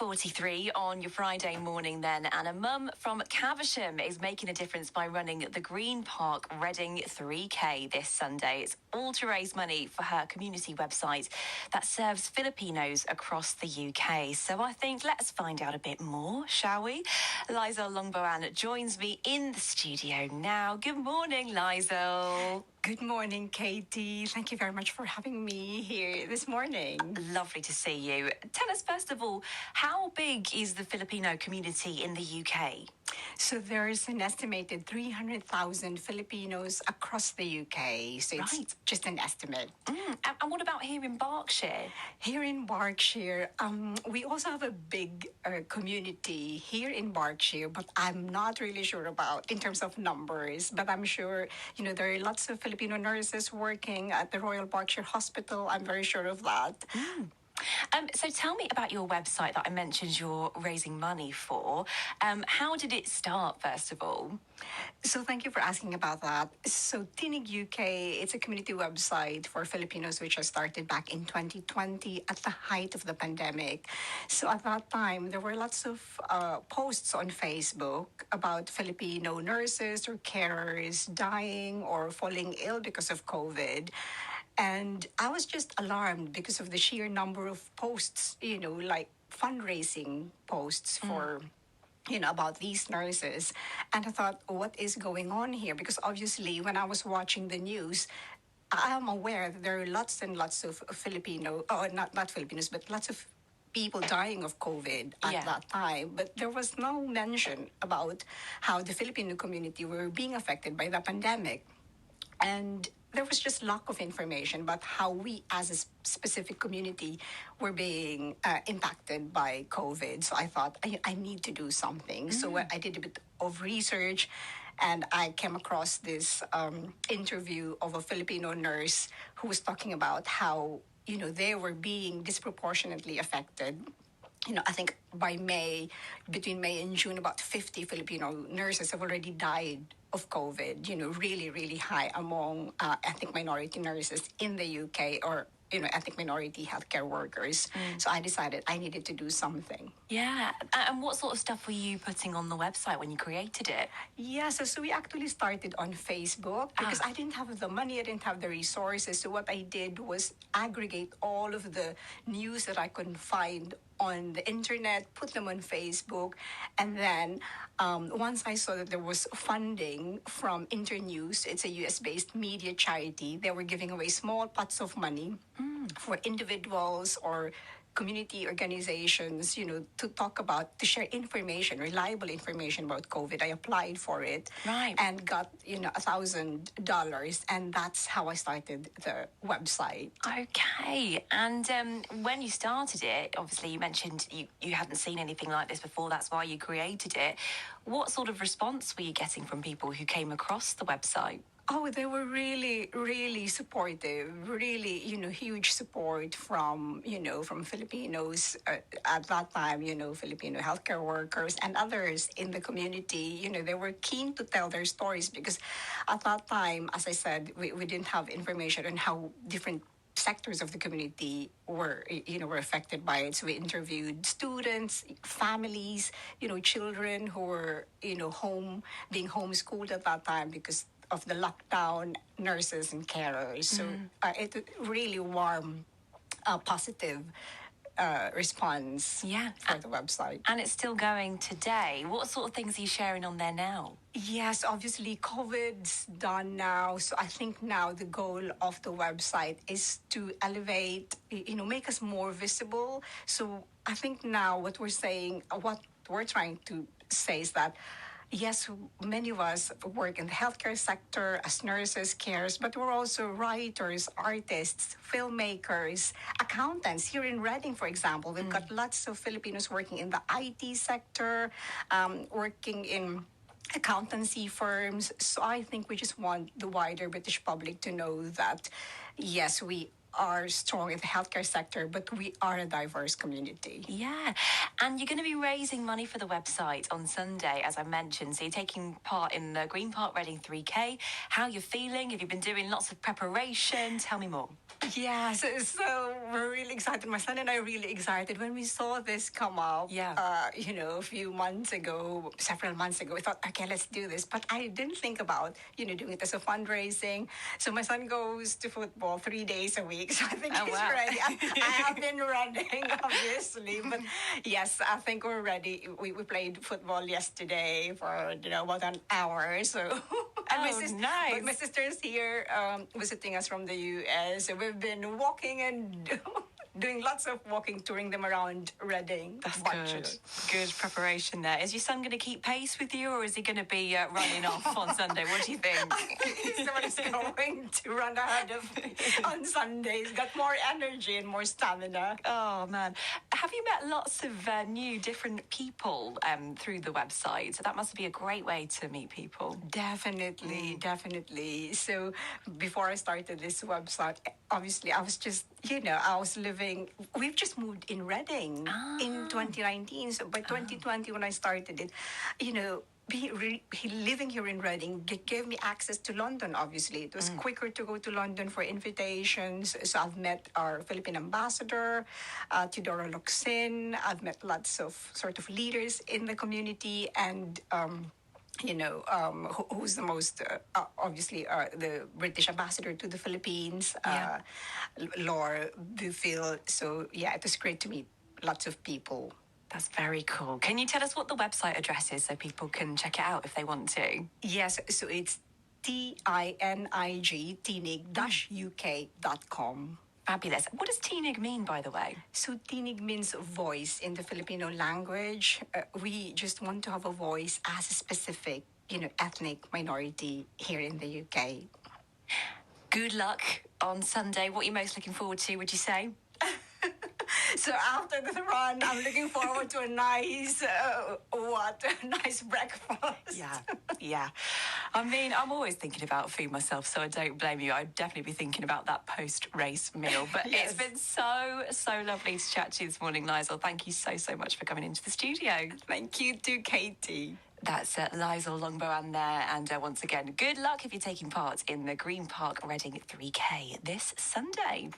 6:43 on your Friday morning then, and a mum from Caversham is making a difference by running the Green Park Reading 3K this Sunday. It's all to raise money for her community website that serves Filipinos across the UK. So I think let's find out a bit more, shall we? Lizel Longboan joins me in the studio now. Good morning, Lizel. Good morning, Katie. Thank you very much for having me here this morning. Lovely to see you. Tell us, first of all, how big is the Filipino community in the UK? So there's an estimated 300,000 Filipinos across the UK. So it's Right. just an estimate. And what about here in Berkshire? Here in Berkshire, we also have a big community here in Berkshire, but I'm not really sure about in terms of numbers. But I'm sure, there are lots of Filipino nurses working at the Royal Berkshire Hospital. I'm very sure of that. So tell me about your website that I mentioned you're raising money for. How did it start, first of all? So thank you for asking about that. So Tinig UK, it's a community website for Filipinos which was started back in 2020 at the height of the pandemic. So at that time, there were lots of posts on Facebook about Filipino nurses or carers dying or falling ill because of COVID. And I was just alarmed because of the sheer number of posts, like fundraising posts for about these nurses. And I thought, what is going on here? Because obviously, when I was watching the news, I am aware that there are lots and lots of not Filipinos, but lots of people dying of COVID at that time. But there was no mention about how the Filipino community were being affected by the pandemic. And there was just lack of information about how we as a specific community were being impacted by COVID. So I thought, I need to do something. So I did a bit of research and I came across this interview of a Filipino nurse who was talking about how, they were being disproportionately affected. I think between May and June, about 50 Filipino nurses have already died of COVID, really, really high among ethnic minority nurses in the UK or, ethnic minority healthcare workers. So I decided I needed to do something. Yeah. And what sort of stuff were you putting on the website when you created it? Yeah, so we actually started on Facebook because I didn't have the money, I didn't have the resources. So what I did was aggregate all of the news that I could find on the internet, put them on Facebook, and then once I saw that there was funding from Internews, it's a US-based media charity, they were giving away small pots of money for individuals or community organizations, to share information, reliable information about COVID. I applied for it and got, $1,000. And that's how I started the website. Okay. And when you started it, obviously you mentioned you hadn't seen anything like this before. That's why you created it. What sort of response were you getting from people who came across the website? Oh, they were really, really supportive. Really, huge support from Filipinos at that time. Filipino healthcare workers and others in the community. They were keen to tell their stories because at that time, as I said, we didn't have information on how different sectors of the community were affected by it. So we interviewed students, families, children who were, being homeschooled at that time because of the lockdown, nurses and carers. So it really warm, positive response for the website. And it's still going today. What sort of things are you sharing on there now? Yes, obviously COVID's done now. So I think now the goal of the website is to elevate, make us more visible. So I think now what we're trying to say is that yes, many of us work in the healthcare sector as nurses, carers, but we're also writers, artists, filmmakers, accountants. Here in Reading, for example, we've got lots of Filipinos working in the IT sector, working in accountancy firms. So I think we just want the wider British public to know that, yes, we are strong in the healthcare sector, but we are a diverse community. Yeah. And you're going to be raising money for the website on Sunday, as I mentioned. So you're taking part in the Green Park Reading 3K. How you feeling? Have you been doing lots of preparation? Tell me more. Yeah, so we're really excited. My son and I are really excited when we saw this come up. Yeah. A few months ago, several months ago, we thought, okay, let's do this. But I didn't think about, doing it as a fundraising. So my son goes to football 3 days a week. So I think Oh, he's wow. ready. I have been running, obviously. But yes, I think we're ready. We played football yesterday for, about an hour. So Nice. But my sister's here visiting us from the US. So we've been walking and doing lots of walking, touring them around Reading. That's good. Good preparation there. Is your son going to keep pace with you, or is he going to be running off on Sunday? What do you think? Someone's going to run ahead of me on Sundays. Got more energy and more stamina. Oh, man. Have you met lots of new, different people through the website? So that must be a great way to meet people. Definitely. So before I started this website, obviously I was just, I was living, we've just moved in Reading in 2019. So by 2020, when I started it, living here in Reading gave me access to London, obviously. It was quicker to go to London for invitations. So I've met our Philippine ambassador, Teodoro Locsin. I've met lots of sort of leaders in the community and, who's the most, obviously, the British ambassador to the Philippines, Laura Bufil. So, yeah, it was great to meet lots of people. That's very cool. Can you tell us what the website address is so people can check it out if they want to? Yes, so it's Tinig, Tinig-UK.com. Fabulous. What does Tinig mean, by the way? So Tinig means voice in the Filipino language. We just want to have a voice as a specific, ethnic minority here in the UK. Good luck on Sunday. What are you most looking forward to, would you say? So after the run, I'm looking forward to a nice, nice breakfast. Yeah. I mean, I'm always thinking about food myself, so I don't blame you. I'd definitely be thinking about that post-race meal. But Yes. It's been so lovely to chat to you this morning, Liesl. Thank you so much for coming into the studio. Thank you to Katie. That's Liesl Longboan there. And once again, good luck if you're taking part in the Green Park Reading 3K this Sunday.